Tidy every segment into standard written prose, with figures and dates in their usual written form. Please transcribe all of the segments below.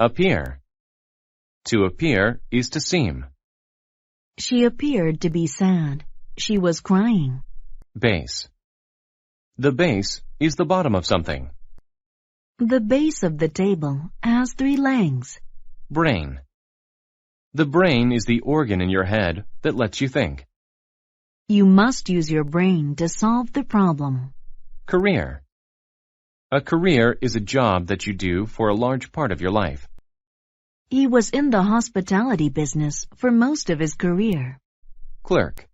Appear. To appear is to seem. She appeared to be sad. She was crying. Base. The base is the bottom of something. The base of the table has 3 legs. Brain. The brain is the organ in your head that lets you think. You must use your brain to solve the problem. Career. A career is a job that you do for a large part of your life. He was in the hospitality business for most of his career. Clerk.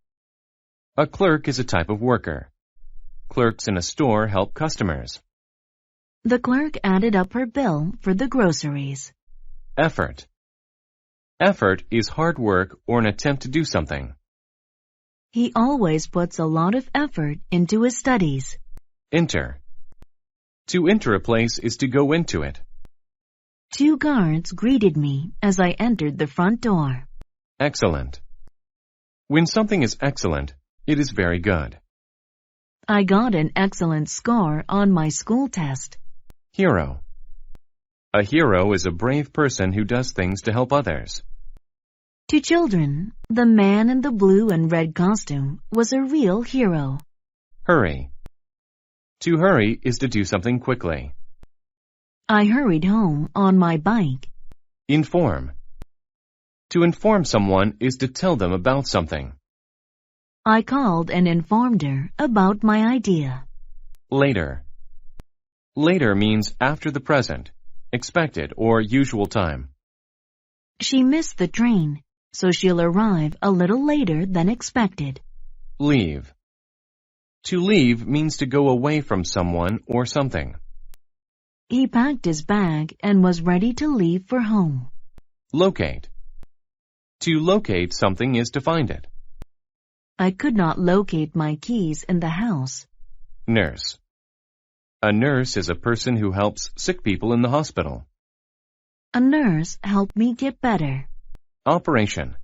A clerk is a type of worker. Clerks in a store help customers. The clerk added up her bill for the groceries. Effort. Effort is hard work or an attempt to do something. He always puts a lot of effort into his studies. Enter. To enter a place is to go into it. 2 guards greeted me as I entered the front door. Excellent. When something is excellent, it is very good. I got an excellent score on my school test. Hero. A hero is a brave person who does things to help others. To children, the man in the blue and red costume was a real hero. Hurry. To hurry is to do something quickly. I hurried home on my bike. Inform. To inform someone is to tell them about something. I called and informed her about my idea. Later. Later means after the present, expected or usual time. She missed the train, so she'll arrive a little later than expected. Leave. To leave means to go away from someone or something. He packed his bag and was ready to leave for home. Locate. To locate something is to find it. I could not locate my keys in the house. Nurse. A nurse is a person who helps sick people in the hospital. A nurse helped me get better. Operation.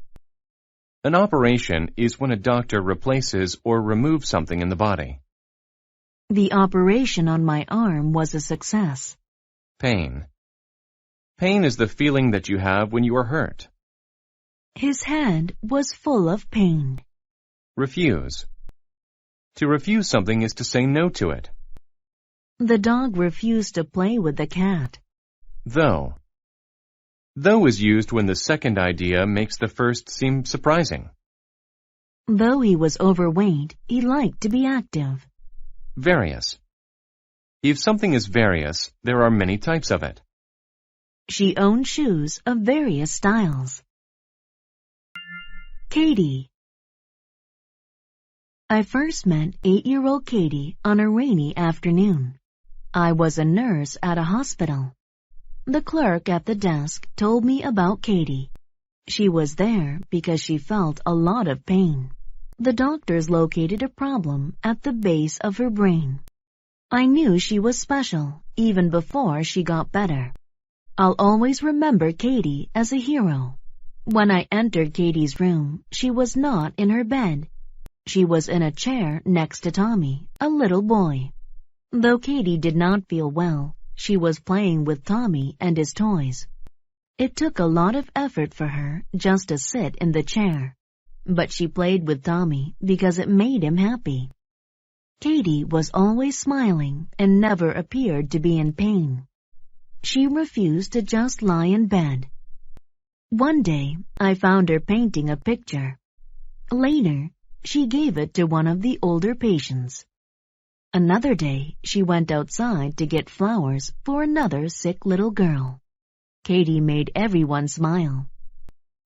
An operation is when a doctor replaces or removes something in the body. The operation on my arm was a success. Pain. Pain is the feeling that you have when you are hurt. His head was full of pain. Refuse. To refuse something is to say no to it. The dog refused to play with the cat. Though. Though is used when the second idea makes the first seem surprising. Though he was overweight, he liked to be active. Various. If something is various, there are many types of it. She owned shoes of various styles. Katie. I first met 8-year-old Katie on a rainy afternoon. I was a nurse at a hospital. The clerk at the desk told me about Katie. She was there because she felt a lot of pain. The doctors located a problem at the base of her brain. I knew she was special even before she got better. I'll always remember Katie as a hero. When I entered Katie's room, she was not in her bed. She was in a chair next to Tommy, a little boy. Though Katie did not feel well, she was playing with Tommy and his toys. It took a lot of effort for her just to sit in the chair, but she played with Tommy because it made him happy. Katie was always smiling and never appeared to be in pain. She refused to just lie in bed. One day, I found her painting a picture. Later, she gave it to one of the older patients. Another day, she went outside to get flowers for another sick little girl. Katie made everyone smile.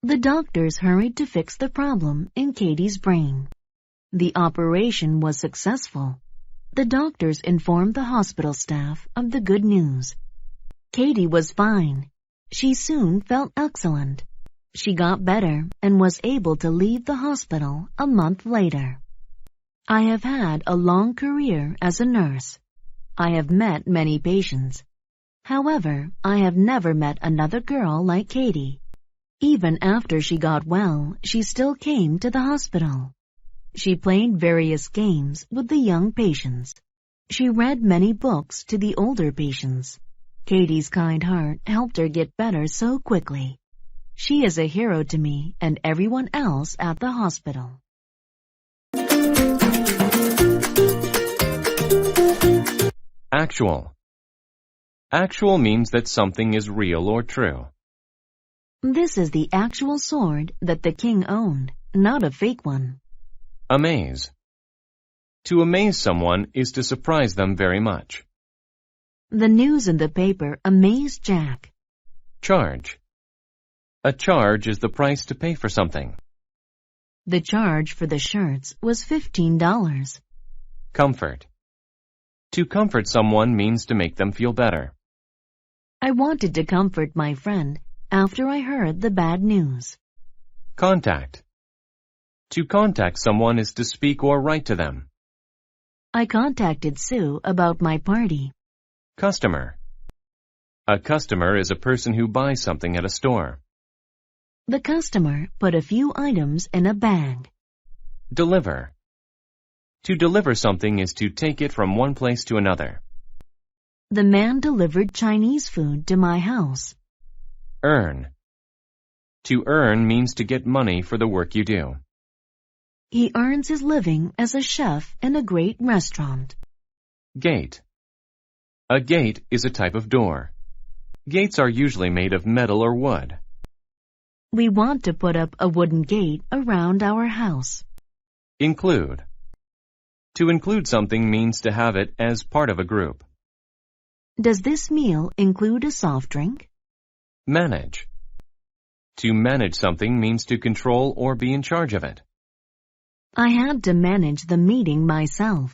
The doctors hurried to fix the problem in Katie's brain. The operation was successful. The doctors informed the hospital staff of the good news. Katie was fine. She soon felt excellent. She got better and was able to leave the hospital a month later. I have had a long career as a nurse. I have met many patients. However, I have never met another girl like Katie. Even after she got well, she still came to the hospital. She played various games with the young patients. She read many books to the older patients. Katie's kind heart helped her get better so quickly. She is a hero to me and everyone else at the hospital. Actual. Actual means that something is real or true. This is the actual sword that the king owned, not a fake one. Amaze. To amaze someone is to surprise them very much. The news in the paper amazed Jack. Charge. A charge is the price to pay for something. The charge for the shirts was $15. Comfort. To comfort someone means to make them feel better. I wanted to comfort my friend after I heard the bad news. Contact. To contact someone is to speak or write to them. I contacted Sue about my party. Customer. A customer is a person who buys something at a store. The customer put a few items in a bag. Deliver. To deliver something is to take it from one place to another. The man delivered Chinese food to my house. Earn. To earn means to get money for the work you do. He earns his living as a chef in a great restaurant. Gate. A gate is a type of door. Gates are usually made of metal or wood. We want to put up a wooden gate around our house. Include. To include something means to have it as part of a group. Does this meal include a soft drink? Manage. To manage something means to control or be in charge of it. I had to manage the meeting myself.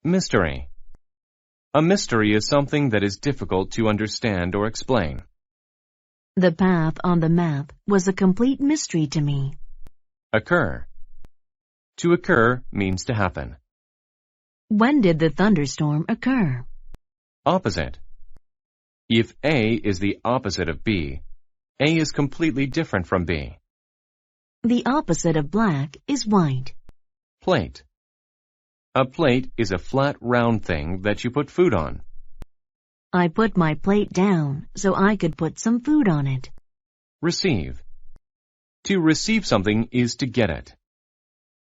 Mystery. A mystery is something that is difficult to understand or explain. The path on the map was a complete mystery to me. Occur. To occur means to happen. When did the thunderstorm occur? Opposite. If A is the opposite of B, A is completely different from B. The opposite of black is white. Plate. A plate is a flat, round thing that you put food on. I put my plate down so I could put some food on it. Receive. To receive something is to get it.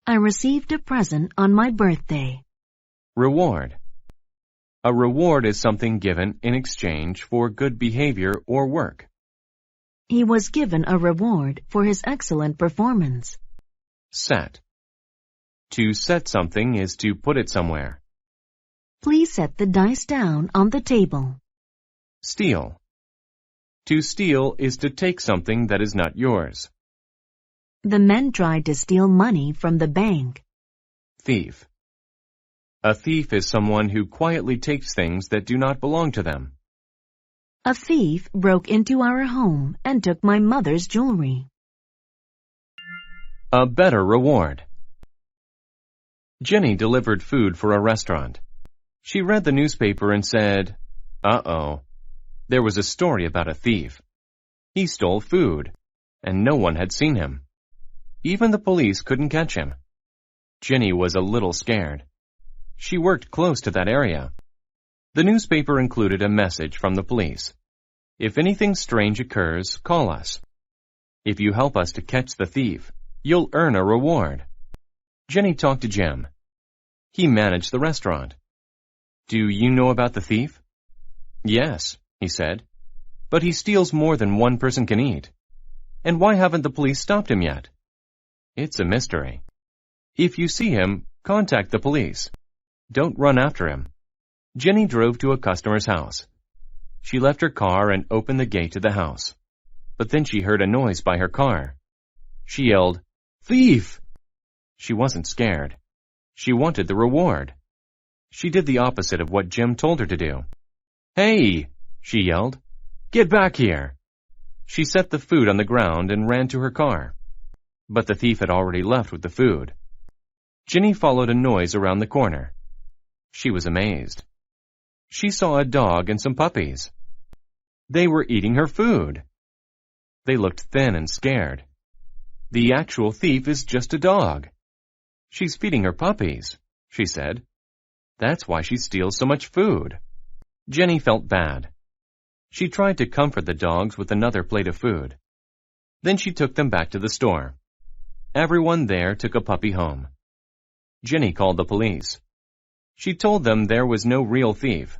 I received a present on my birthday. Reward. A reward is something given in exchange for good behavior or work. He was given a reward for his excellent performance. Set. To set something is to put it somewhere. Please set the dice down on the table. Steal. To steal is to take something that is not yours. The men tried to steal money from the bank. Thief. A thief is someone who quietly takes things that do not belong to them. A thief broke into our home and took my mother's jewelry. A better reward. Jenny delivered food for a restaurant. She read the newspaper and said, "Uh-oh, there was a story about a thief. He stole food, and no one had seen him. Even the police couldn't catch him." Jenny was a little scared. She worked close to that area. The newspaper included a message from the police. If anything strange occurs, call us. If you help us to catch the thief, you'll earn a reward. Jenny talked to Jim. He managed the restaurant. "Do you know about the thief?" "Yes," he said. "But he steals more than one person can eat. And why haven't the police stopped him yet?" "It's a mystery. If you see him, contact the police. Don't run after him." Jenny drove to a customer's house. She left her car and opened the gate to the house. But then she heard a noise by her car. She yelled, "Thief!" She wasn't scared. She wanted the reward. She did the opposite of what Jim told her to do. "Hey!" she yelled. "Get back here!" She set the food on the ground and ran to her car. But the thief had already left with the food. Jenny followed a noise around the corner. She was amazed. She saw a dog and some puppies. They were eating her food. They looked thin and scared. The actual thief is just a dog. "She's feeding her puppies," she said. "That's why she steals so much food." Jenny felt bad. She tried to comfort the dogs with another plate of food. Then she took them back to the store. Everyone there took a puppy home. Jenny called the police. She told them there was no real thief.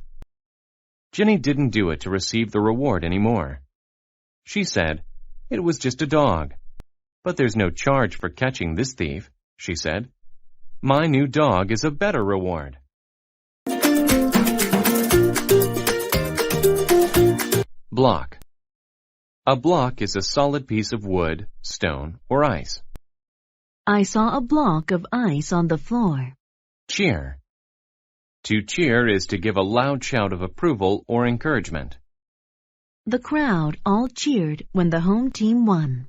Jenny didn't do it to receive the reward anymore. She said, "It was just a dog. But there's no charge for catching this thief," she said. "My new dog is a better reward." Block. A block is a solid piece of wood, stone, or ice. I saw a block of ice on the floor. Cheer. To cheer is to give a loud shout of approval or encouragement. The crowd all cheered when the home team won.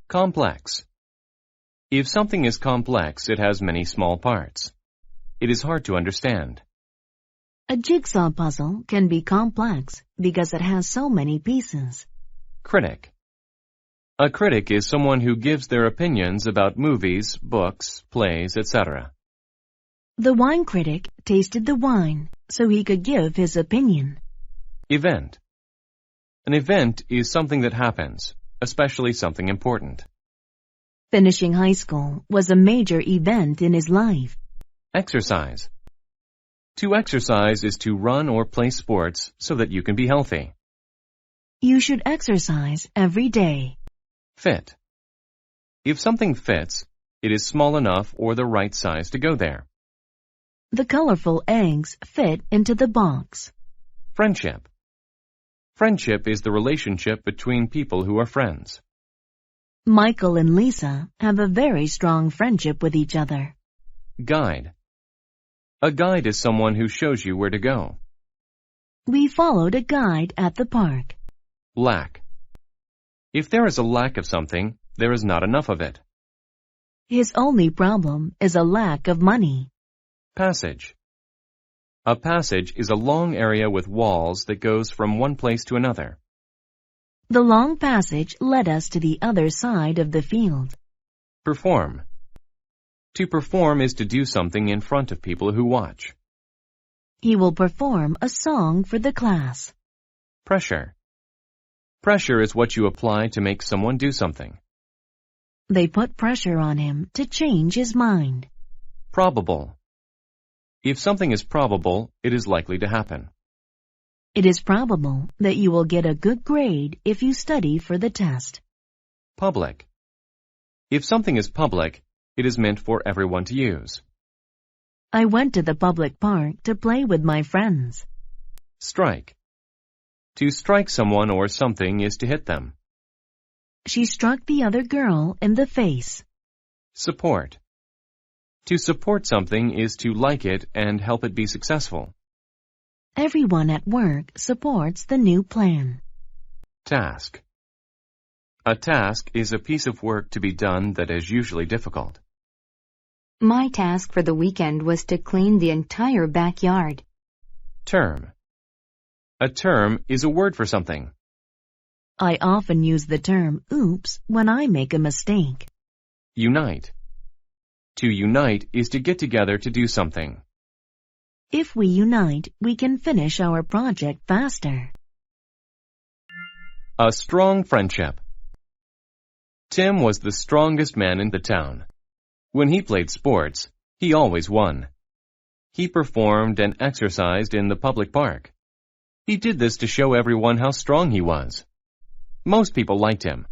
Complex. If something is complex, it has many small parts. It is hard to understand. A jigsaw puzzle can be complex because it has so many pieces. Critic. A critic is someone who gives their opinions about movies, books, plays, etc. The wine critic tasted the wine so he could give his opinion. Event. An event is something that happens, especially something important. Finishing high school was a major event in his life. Exercise. To exercise is to run or play sports so that you can be healthy. You should exercise every day. Fit. If something fits, it is small enough or the right size to go there. The colorful eggs fit into the box. Friendship. Friendship is the relationship between people who are friends. Michael and Lisa have a very strong friendship with each other. Guide. A guide is someone who shows you where to go. We followed a guide at the park. Lack. If there is a lack of something, there is not enough of it. His only problem is a lack of money. Passage. A passage is a long area with walls that goes from one place to another. The long passage led us to the other side of the field. Perform. To perform is to do something in front of people who watch. He will perform a song for the class. Pressure. Pressure is what you apply to make someone do something. They put pressure on him to change his mind. Probable. If something is probable, it is likely to happen. It is probable that you will get a good grade if you study for the test. Public. If something is public, it is meant for everyone to use. I went to the public park to play with my friends. Strike. To strike someone or something is to hit them. She struck the other girl in the face. Support. To support something is to like it and help it be successful. Everyone at work supports the new plan. Task. A task is a piece of work to be done that is usually difficult. My task for the weekend was to clean the entire backyard. Term. A term is a word for something. I often use the term oops when I make a mistake. Unite. To unite is to get together to do something. If we unite, we can finish our project faster. A strong friendship. Tim was the strongest man in the town. When he played sports, he always won. He performed and exercised in the public park. He did this to show everyone how strong he was. Most people liked him,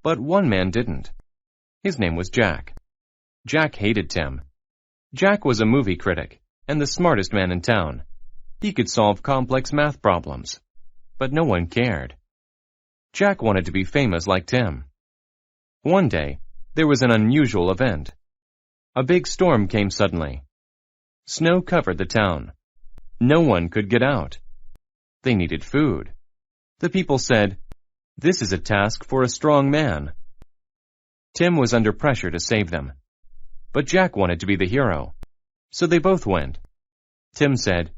but one man didn't. His name was Jack. Jack hated Tim. Jack was a movie critic and the smartest man in town. He could solve complex math problems, but no one cared. Jack wanted to be famous like Tim. One day, there was an unusual event. A big storm came suddenly. Snow covered the town. No one could get out. They needed food. The people said, "This is a task for a strong man." Tim was under pressure to save them. But Jack wanted to be the hero. So they both went. Tim said,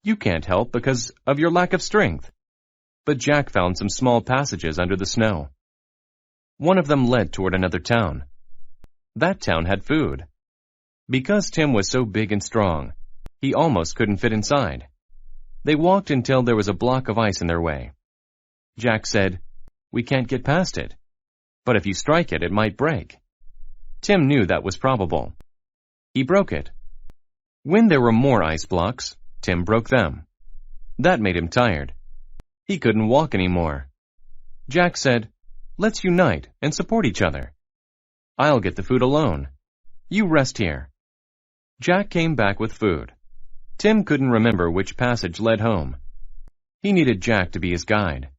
"You can't help because of your lack of strength." But Jack found some small passages under the snow. One of them led toward another town. That town had food. Because Tim was so big and strong, he almost couldn't fit inside. They walked until there was a block of ice in their way. Jack said, "We can't get past it. But if you strike it, it might break." Tim knew that was probable. He broke it. When there were more ice blocks, Tim broke them. That made him tired. He couldn't walk anymore. Jack said, "Let's unite and support each other. I'll get the food alone. You rest here." Jack came back with food. Tim couldn't remember which passage led home. He needed Jack to be his guide.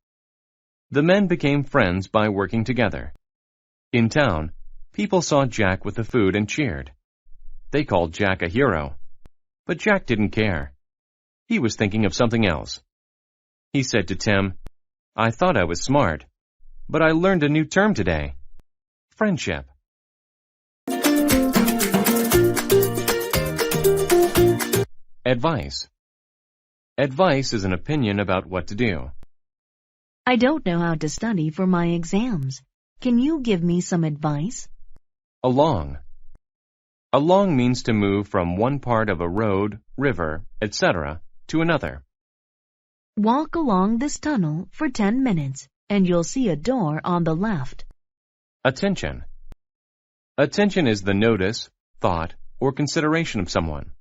The men became friends by working together. In town, people saw Jack with the food and cheered. They called Jack a hero. But Jack didn't care. He was thinking of something else. He said to Tim, "I thought I was smart, but I learned a new term today. Friendship." Advice. Advice is an opinion about what to do. I don't know how to study for my exams. Can you give me some advice? Along. Along means to move from one part of a road, river, etc. to another. Walk along this tunnel for 10 minutes and you'll see a door on the left. Attention. Attention is the notice, thought, or consideration of someone.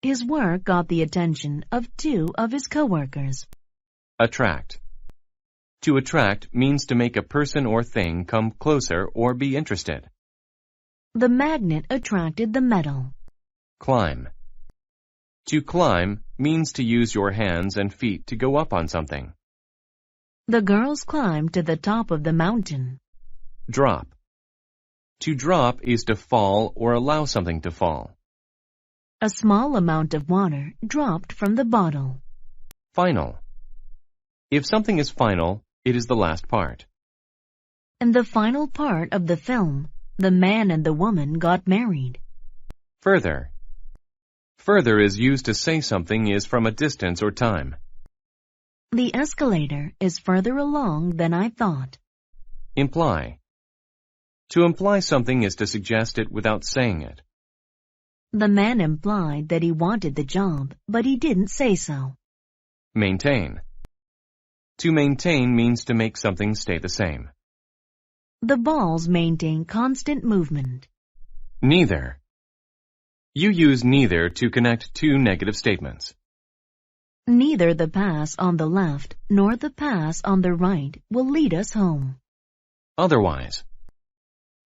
His work got the attention of 2 of his coworkers. Attract. To attract means to make a person or thing come closer or be interested. The magnet attracted the metal. Climb. To climb means to use your hands and feet to go up on something. The girls climbed to the top of the mountain. Drop. To drop is to fall or allow something to fall. A small amount of water dropped from the bottle. Final. If something is final, it is the last part. In the final part of the film, the man and the woman got married. Further. Further is used to say something is from a distance or time. The escalator is further along than I thought. Imply. To imply something is to suggest it without saying it. The man implied that he wanted the job, but he didn't say so. Maintain. To maintain means to make something stay the same. The balls maintain constant movement. Neither. You use neither to connect 2 negative statements. Neither the pass on the left nor the pass on the right will lead us home. Otherwise.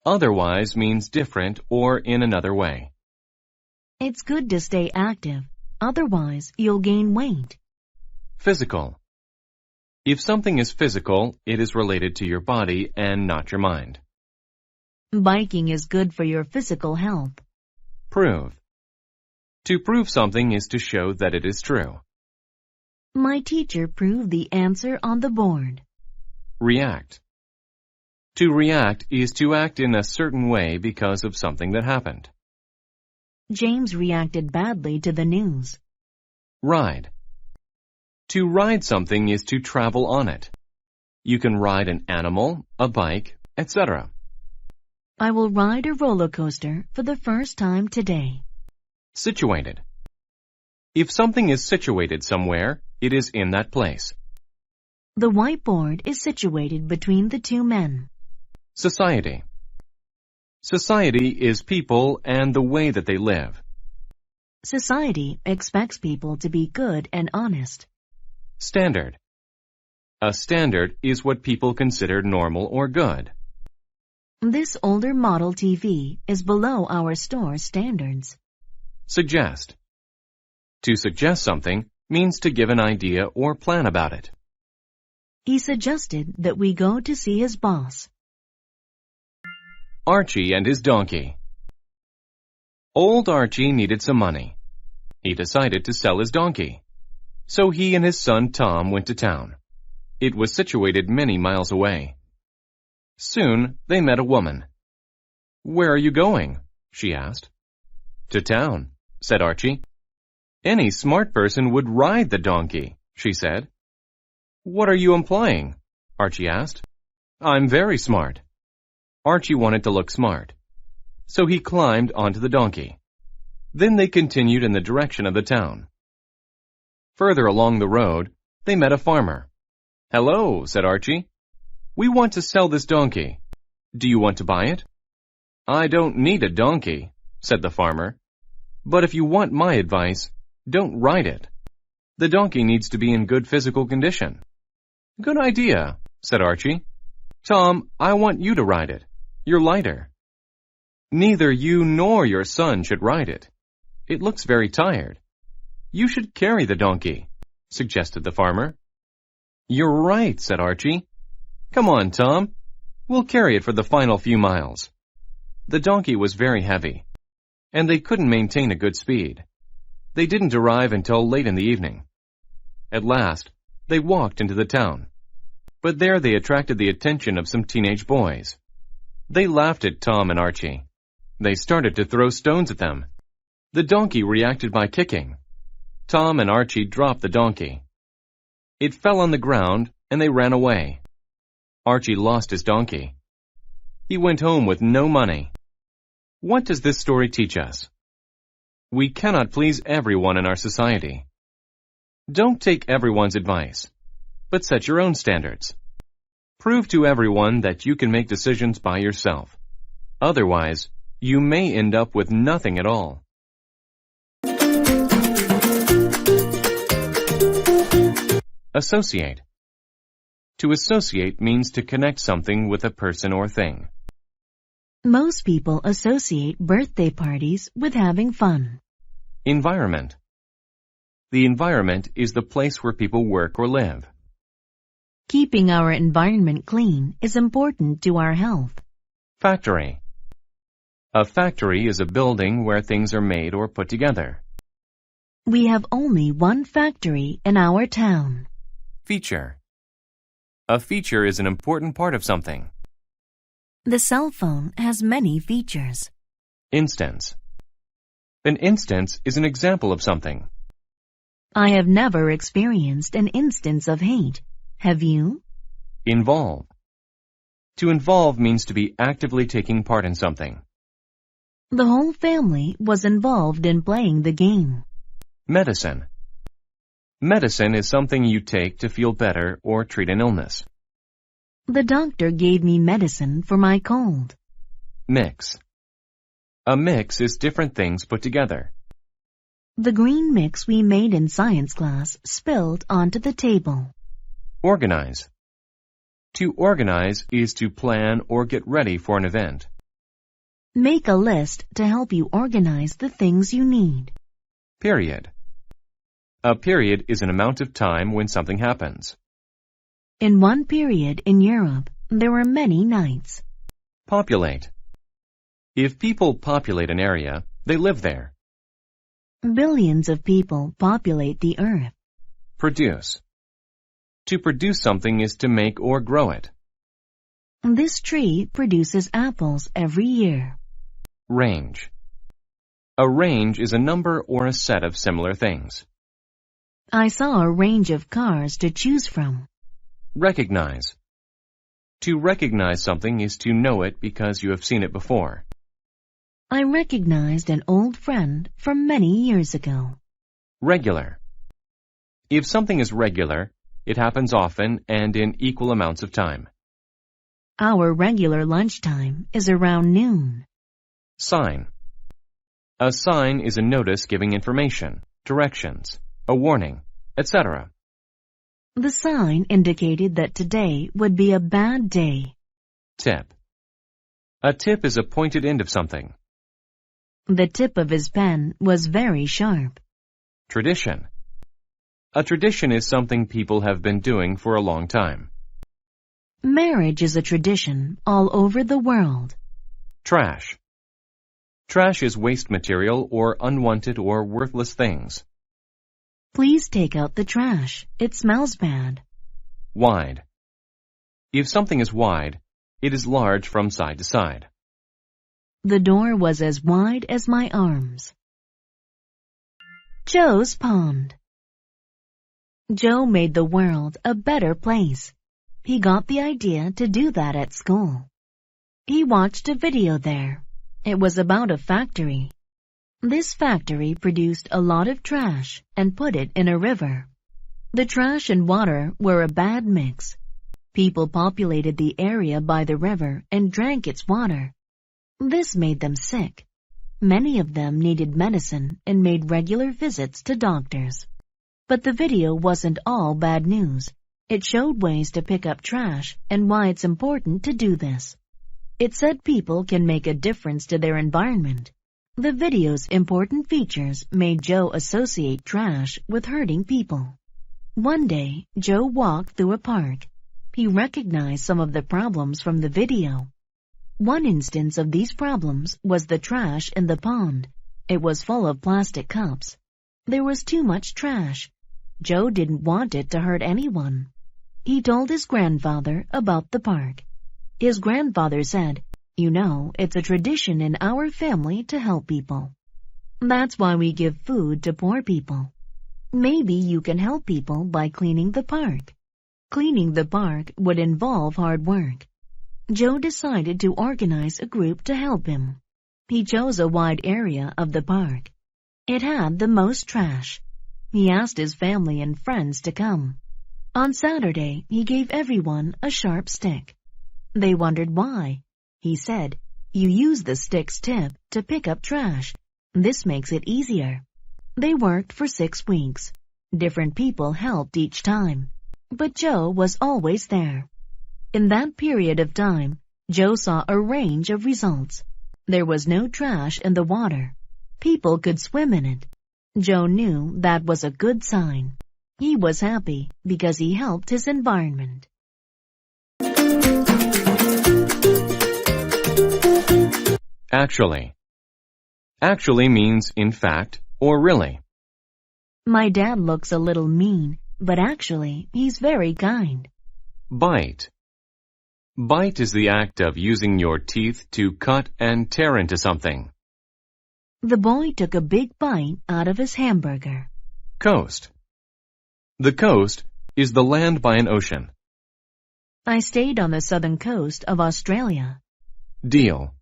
Otherwise means different or in another way. It's good to stay active, otherwise you'll gain weight. Physical. If something is physical, it is related to your body and not your mind. Biking is good for your physical health. Prove. To prove something is to show that it is true. My teacher proved the answer on the board. React. To react is to act in a certain way because of something that happened. James reacted badly to the news. Ride. To ride something is to travel on it. You can ride an animal, a bike, etc. I will ride a roller coaster for the first time today. Situated. If something is situated somewhere, it is in that place. The whiteboard is situated between the 2 men. Society. Society is people and the way that they live. Society expects people to be good and honest. Standard. A standard is what people consider normal or good. This older model TV is below our store standards. Suggest. To suggest something means to give an idea or plan about it. He suggested that we go to see his boss. Archie and his donkey. Old Archie needed some money. He decided to sell his donkey. So he and his son Tom went to town. It was situated many miles away. Soon they met a woman. "Where are you going?" she asked. "To town," said Archie. "Any smart person would ride the donkey," she said. "What are you implying?" Archie asked. "I'm very smart." Archie wanted to look smart. So he climbed onto the donkey. Then they continued in the direction of the town. Further along the road, they met a farmer. Hello, said Archie. We want to sell this donkey. Do you want to buy it? I don't need a donkey, said the farmer. But if you want my advice, don't ride it. The donkey needs to be in good physical condition. Good idea, said Archie. Tom, I want you to ride it. You're lighter. Neither you nor your son should ride it. It looks very tired. You should carry the donkey, suggested the farmer. You're right, said Archie. Come on, Tom. We'll carry it for the final few miles. The donkey was very heavy, and they couldn't maintain a good speed. They didn't arrive until late in the evening. At last, they walked into the town. But there they attracted the attention of some teenage boys. They laughed at Tom and Archie. They started to throw stones at them. The donkey reacted by kicking. Tom and Archie dropped the donkey. It fell on the ground, and they ran away. Archie lost his donkey. He went home with no money. What does this story teach us? We cannot please everyone in our society. Don't take everyone's advice, but set your own standards. Prove to everyone that you can make decisions by yourself. Otherwise, you may end up with nothing at all. Associate. To associate means to connect something with a person or thing. Most people associate birthday parties with having fun. Environment. The environment is the place where people work or live. Keeping our environment clean is important to our health. Factory. A factory is a building where things are made or put together. We have only one factory in our town. Feature. A feature is an important part of something. The cell phone has many features. Instance. An instance is an example of something. I have never experienced an instance of hate. Have you? Involve. To involve means to be actively taking part in something. The whole family was involved in playing the game. Medicine. Medicine is something you take to feel better or treat an illness. The doctor gave me medicine for my cold. Mix. A mix is different things put together. The green mix we made in science class spilled onto the table. Organize. To organize is to plan or get ready for an event. Make a list to help you organize the things you need. Period. A period is an amount of time when something happens. In one period in Europe, there were many nights. Populate. If people populate an area, they live there. Billions of people populate the earth. Produce. To produce something is to make or grow it. This tree produces apples every year. Range. A range is a number or a set of similar things. I saw a range of cars to choose from. Recognize. To recognize something is to know it because you have seen it before. I recognized an old friend from many years ago. Regular. If something is regular, it happens often and in equal amounts of time. Our regular lunchtime is around noon. Sign. A sign is a notice giving information, directions, a warning, etc. The sign indicated that today would be a bad day. Tip. A tip is a pointed end of something. The tip of his pen was very sharp. Tradition. A tradition is something people have been doing for a long time. Marriage is a tradition all over the world. Trash. Trash is waste material or unwanted or worthless things. Please take out the trash. It smells bad. Wide. If something is wide, it is large from side to side. The door was as wide as my arms. Joe's pond. Joe made the world a better place. He got the idea to do that at school. He watched a video there. It was about a factory. This factory produced a lot of trash and put it in a river. The trash and water were a bad mix. People populated the area by the river and drank its water. This made them sick. Many of them needed medicine and made regular visits to doctors. But the video wasn't all bad news. It showed ways to pick up trash and why it's important to do this. It said people can make a difference to their environment. The video's important features made Joe associate trash with hurting people. One day, Joe walked through a park. He recognized some of the problems from the video. One instance of these problems was the trash in the pond. It was full of plastic cups. There was too much trash. Joe didn't want it to hurt anyone. He told his grandfather about the park. His grandfather said, "You know, it's a tradition in our family to help people. That's why we give food to poor people. Maybe you can help people by cleaning the park." Cleaning the park would involve hard work. Joe decided to organize a group to help him. He chose a wide area of the park. It had the most trash. He asked his family and friends to come. On Saturday, he gave everyone a sharp stick. They wondered why. He said, "You use the stick's tip to pick up trash. This makes it easier." They worked for 6 weeks. Different people helped each time. But Joe was always there. In that period of time, Joe saw a range of results. There was no trash in the water. People could swim in it. Joe knew that was a good sign. He was happy because he helped his environment. Actually. Actually means in fact or really. My dad looks a little mean, but actually he's very kind. Bite. Bite is the act of using your teeth to cut and tear into something. The boy took a big bite out of his hamburger. Coast. The coast is the land by an ocean. I stayed on the southern coast of Australia. Deal.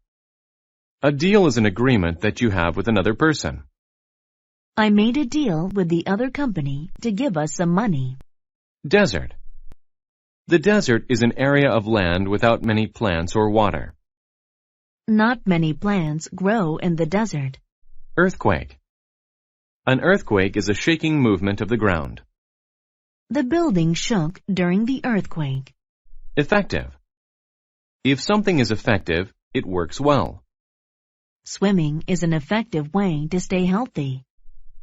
A deal is an agreement that you have with another person. I made a deal with the other company to give us some money. Desert. The desert is an area of land without many plants or water. Not many plants grow in the desert. Earthquake. An earthquake is a shaking movement of the ground. The building shook during the earthquake. Effective. If something is effective, it works well. Swimming is an effective way to stay healthy.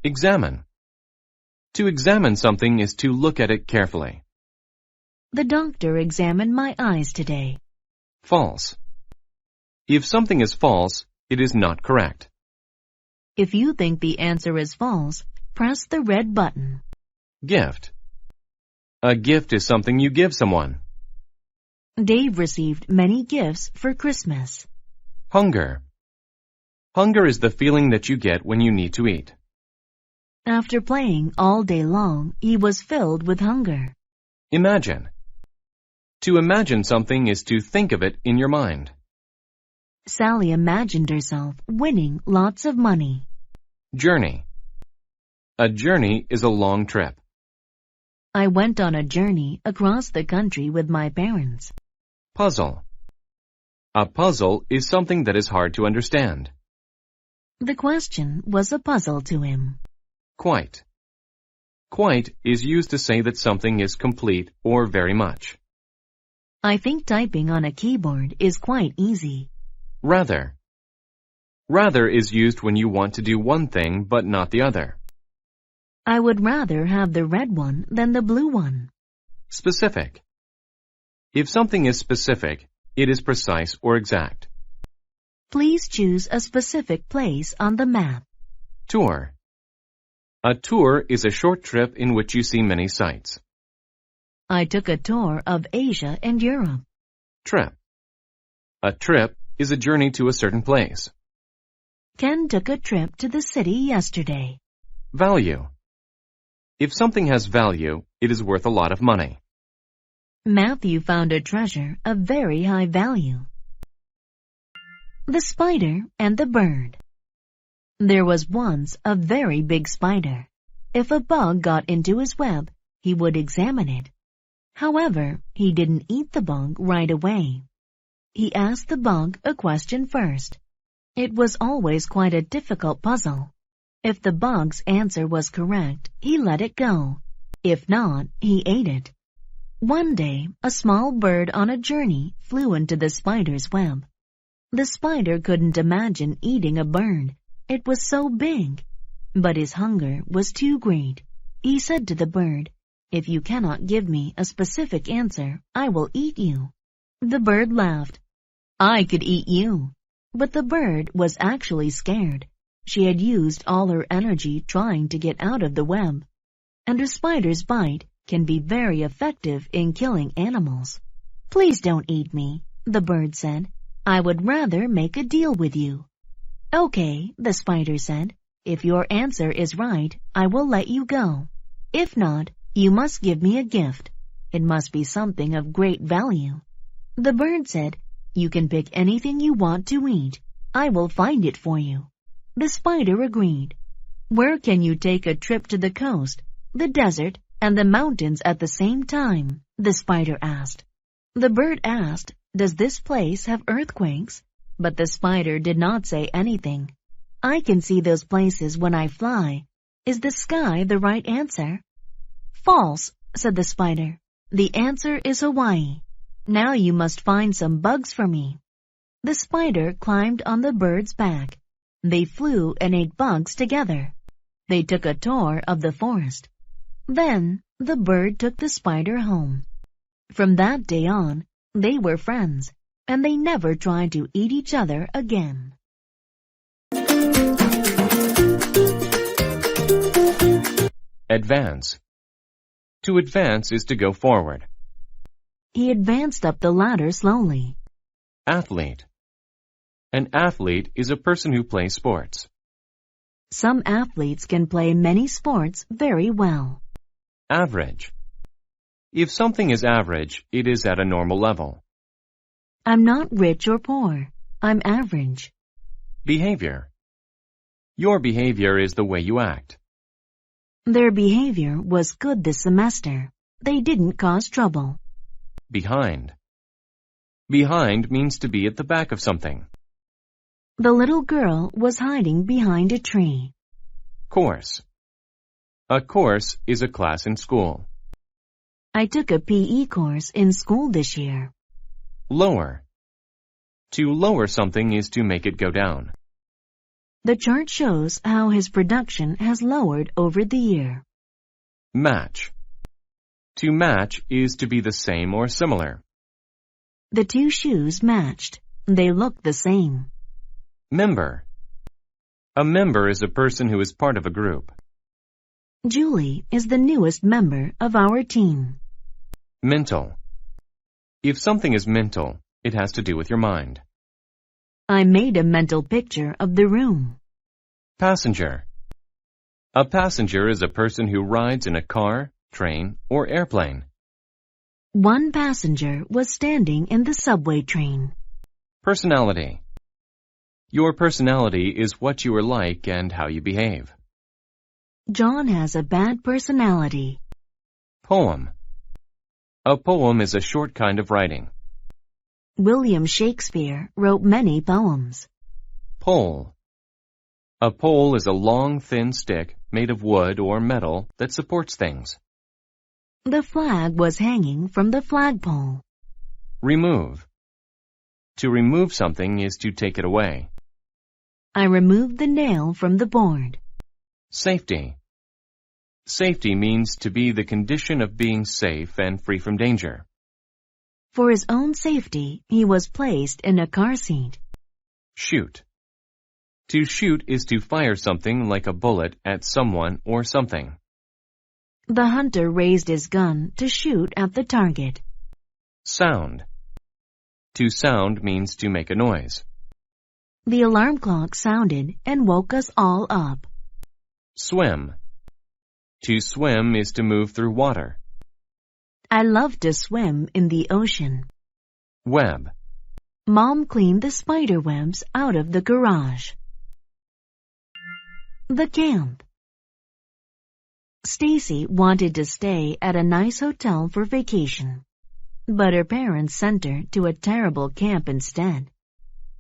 Examine. To examine something is to look at it carefully. The doctor examined my eyes today. False. If something is false, it is not correct. If you think the answer is false, press the red button. Gift. A gift is something you give someone. Dave received many gifts for Christmas. Hunger. Hunger is the feeling that you get when you need to eat. After playing all day long, he was filled with hunger. Imagine. To imagine something is to think of it in your mind. Sally imagined herself winning lots of money. Journey. A journey is a long trip. I went on a journey across the country with my parents. Puzzle. A puzzle is something that is hard to understand. The question was a puzzle to him. Quite. Quite is used to say that something is complete or very much. I think typing on a keyboard is quite easy. Rather. Rather is used when you want to do one thing but not the other. I would rather have the red one than the blue one. Specific. If something is specific, it is precise or exact. Please choose a specific place on the map. Tour. A tour is a short trip in which you see many sights. I took a tour of Asia and Europe. Trip. A trip is a journey to a certain place. Ken took a trip to the city yesterday. Value. If something has value, it is worth a lot of money. Matthew found a treasure of very high value. The spider and the bird. There was once a very big spider. If a bug got into his web, he would examine it. However, he didn't eat the bug right away. He asked the bug a question first. It was always quite a difficult puzzle. If the bug's answer was correct, he let it go. If not, he ate it. One day, a small bird on a journey flew into the spider's web. The spider couldn't imagine eating a bird. It was so big. But his hunger was too great. He said to the bird, "If you cannot give me a specific answer, I will eat you." The bird laughed. "I could eat you." But the bird was actually scared. She had used all her energy trying to get out of the web. And a spider's bite can be very effective in killing animals. "Please don't eat me," the bird said. "I would rather make a deal with you." "Okay," the spider said. "If your answer is right, I will let you go. If not, you must give me a gift. It must be something of great value." The bird said, "You can pick anything you want to eat. I will find it for you." The spider agreed. "Where can you take a trip to the coast, the desert, and the mountains at the same time?" the spider asked. The bird asked, "Does this place have earthquakes?" But the spider did not say anything. "I can see those places when I fly. Is the sky the right answer?" "False," said the spider. "The answer is Hawaii. Now you must find some bugs for me." The spider climbed on the bird's back. They flew and ate bugs together. They took a tour of the forest. Then the bird took the spider home. From that day on, they were friends, and they never tried to eat each other again. Advance. To advance is to go forward. He advanced up the ladder slowly. Athlete. An athlete is a person who plays sports. Some athletes can play many sports very well. Average. If something is average, it is at a normal level. I'm not rich or poor. I'm average. Behavior. Your behavior is the way you act. Their behavior was good this semester. They didn't cause trouble. Behind. Behind means to be at the back of something. The little girl was hiding behind a tree. Course. A course is a class in school. I took a PE course in school this year. Lower. To lower something is to make it go down. The chart shows how his production has lowered over the year. Match. To match is to be the same or similar. The two shoes matched. They looked the same. Member. A member is a person who is part of a group. Julie is the newest member of our team. Mental. If something is mental, it has to do with your mind. I made a mental picture of the room. Passenger. A passenger is a person who rides in a car, train, or airplane. One passenger was standing in the subway train. Personality. Your personality is what you are like and how you behave. John has a bad personality. Poem. A poem is a short kind of writing. William Shakespeare wrote many poems. Pole. A pole is a long, thin stick made of wood or metal that supports things. The flag was hanging from the flagpole. Remove. To remove something is to take it away. I removed the nail from the board. Safety. Safety means to be the condition of being safe and free from danger. For his own safety, he was placed in a car seat. Shoot. To shoot is to fire something like a bullet at someone or something. The hunter raised his gun to shoot at the target. Sound. To sound means to make a noise. The alarm clock sounded and woke us all up. Swim. To swim is to move through water. I love to swim in the ocean. Web. Mom cleaned the spider webs out of the garage. The camp. Stacy wanted to stay at a nice hotel for vacation, but her parents sent her to a terrible camp instead.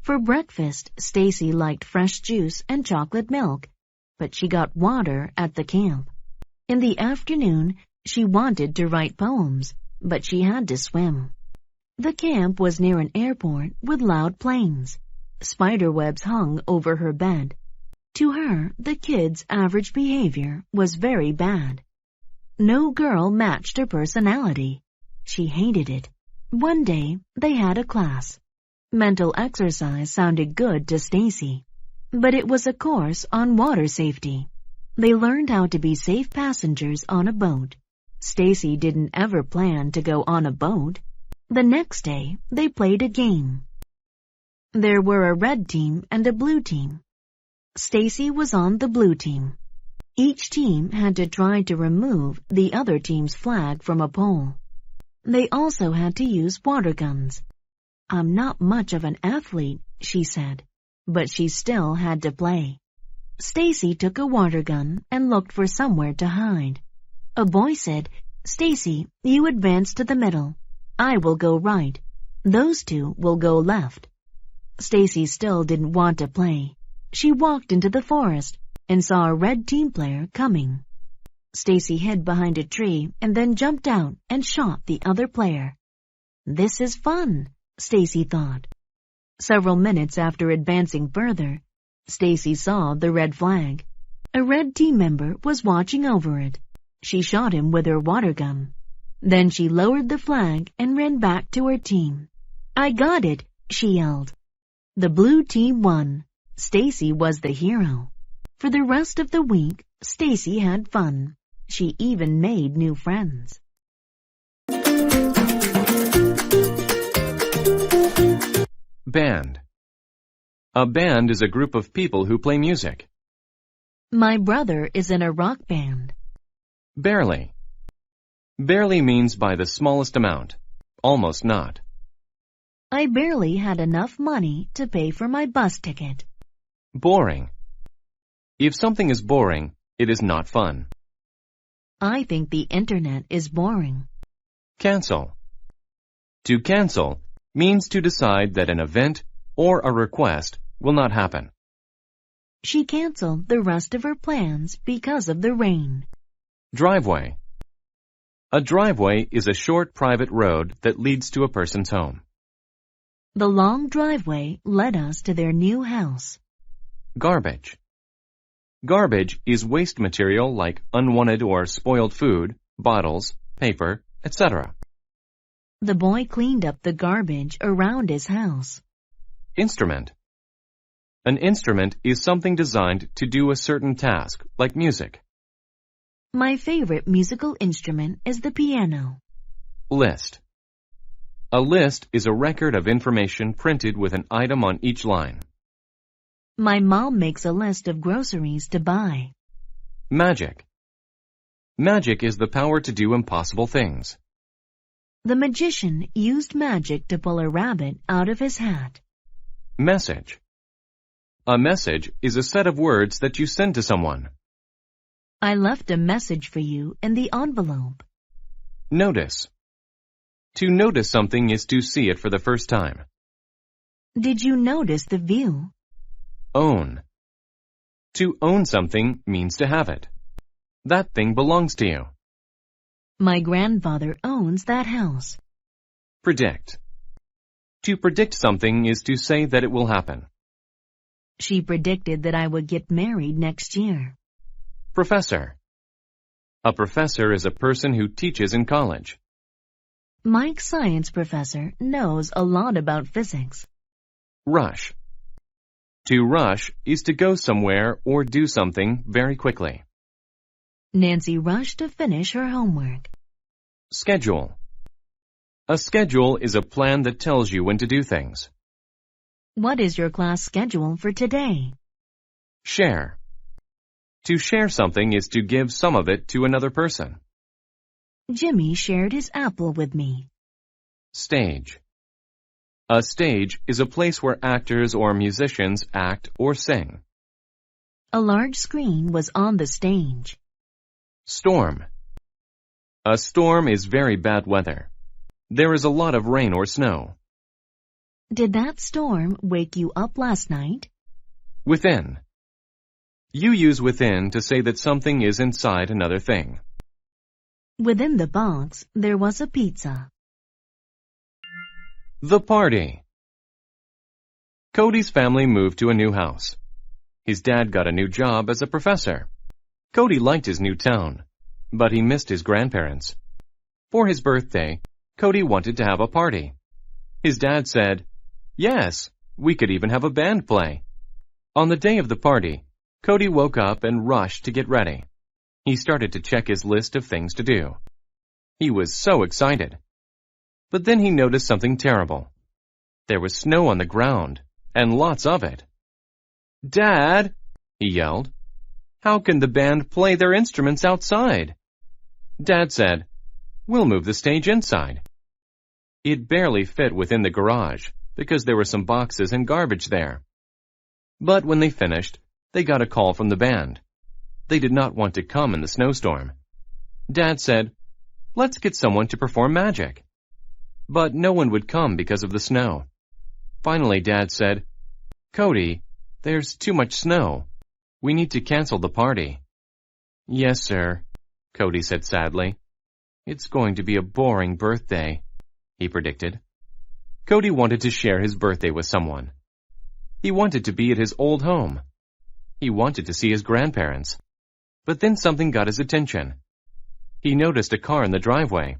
For breakfast, Stacy liked fresh juice and chocolate milk, but she got water at the camp. In the afternoon, she wanted to write poems, but she had to swim. The camp was near an airport with loud planes. Spiderwebs hung over her bed. To her, the kids' average behavior was very bad. No girl matched her personality. She hated it. One day, they had a class. Mental exercise sounded good to Stacy, but it was a course on water safety. They learned how to be safe passengers on a boat. Stacy didn't ever plan to go on a boat. The next day, they played a game. There were a red team and a blue team. Stacy was on the blue team. Each team had to try to remove the other team's flag from a pole. They also had to use water guns. "I'm not much of an athlete," she said, but she still had to play. Stacy took a water gun and looked for somewhere to hide. A boy said, "Stacy, you advance to the middle. I will go right. Those two will go left." Stacy still didn't want to play. She walked into the forest and saw a red team player coming. Stacy hid behind a tree and then jumped out and shot the other player. "This is fun," Stacy thought. Several minutes after advancing further, Stacy saw the red flag. A red team member was watching over it. She shot him with her water gun. Then she lowered the flag and ran back to her team. "I got it," she yelled. The blue team won. Stacy was the hero. For the rest of the week, Stacy had fun. She even made new friends. Band. A band is a group of people who play music. My brother is in a rock band. Barely. Barely means by the smallest amount. Almost not. I barely had enough money to pay for my bus ticket. Boring. If something is boring, it is not fun. I think the internet is boring. Cancel. To cancel means to decide that an event or a request will not happen. She canceled the rest of her plans because of the rain. Driveway. A driveway is a short private road that leads to a person's home. The long driveway led us to their new house. Garbage. Garbage is waste material like unwanted or spoiled food, bottles, paper, etc. The boy cleaned up the garbage around his house. Instrument. An instrument is something designed to do a certain task, like music. My favorite musical instrument is the piano. List. A list is a record of information printed with an item on each line. My mom makes a list of groceries to buy. Magic. Magic is the power to do impossible things. The magician used magic to pull a rabbit out of his hat. Message. A message is a set of words that you send to someone. I left a message for you in the envelope. Notice. To notice something is to see it for the first time. Did you notice the view? Own. To own something means to have it. That thing belongs to you. My grandfather owns that house. Predict. To predict something is to say that it will happen. She predicted that I would get married next year. Professor. A professor is a person who teaches in college. Mike's science professor knows a lot about physics. Rush. To rush is to go somewhere or do something very quickly. Nancy rushed to finish her homework. Schedule. A schedule is a plan that tells you when to do things. What is your class schedule for today? Share. To share something is to give some of it to another person. Jimmy shared his apple with me. Stage. A stage is a place where actors or musicians act or sing. A large screen was on the stage. Storm. A storm is very bad weather. There is a lot of rain or snow. Did that storm wake you up last night? Within. You use within to say that something is inside another thing. Within the box, there was a pizza. The party. Cody's family moved to a new house. His dad got a new job as a professor. Cody liked his new town, but he missed his grandparents. For his birthday, Cody wanted to have a party. His dad said, "Yes, we could even have a band play." On the day of the party, Cody woke up and rushed to get ready. He started to check his list of things to do. He was so excited. But then he noticed something terrible. There was snow on the ground, and lots of it. "Dad," he yelled, "how can the band play their instruments outside?" Dad said, "We'll move the stage inside." It barely fit within the garage because there were some boxes and garbage there. But when they finished, they got a call from the band. They did not want to come in the snowstorm. Dad said, "Let's get someone to perform magic." But no one would come because of the snow. Finally, Dad said, "Cody, there's too much snow. We need to cancel the party." "Yes, sir," Cody said sadly. "It's going to be a boring birthday," he predicted. Cody wanted to share his birthday with someone. He wanted to be at his old home. He wanted to see his grandparents. But then something got his attention. He noticed a car in the driveway.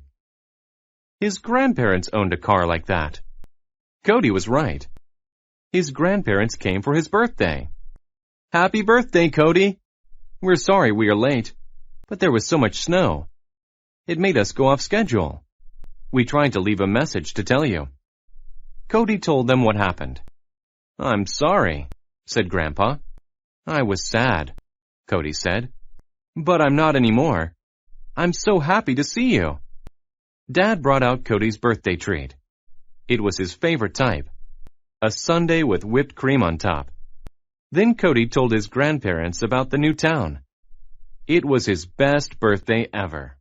His grandparents owned a car like that. Cody was right. His grandparents came for his birthday. "Happy birthday, Cody! We're sorry we are late, but there was so much snow. It made us go off schedule. We tried to leave a message to tell you." Cody told them what happened. "I'm sorry," said Grandpa. "I was sad," Cody said. "But I'm not anymore. I'm so happy to see you." Dad brought out Cody's birthday treat. It was his favorite type, a sundae with whipped cream on top. Then Cody told his grandparents about the new town. It was his best birthday ever.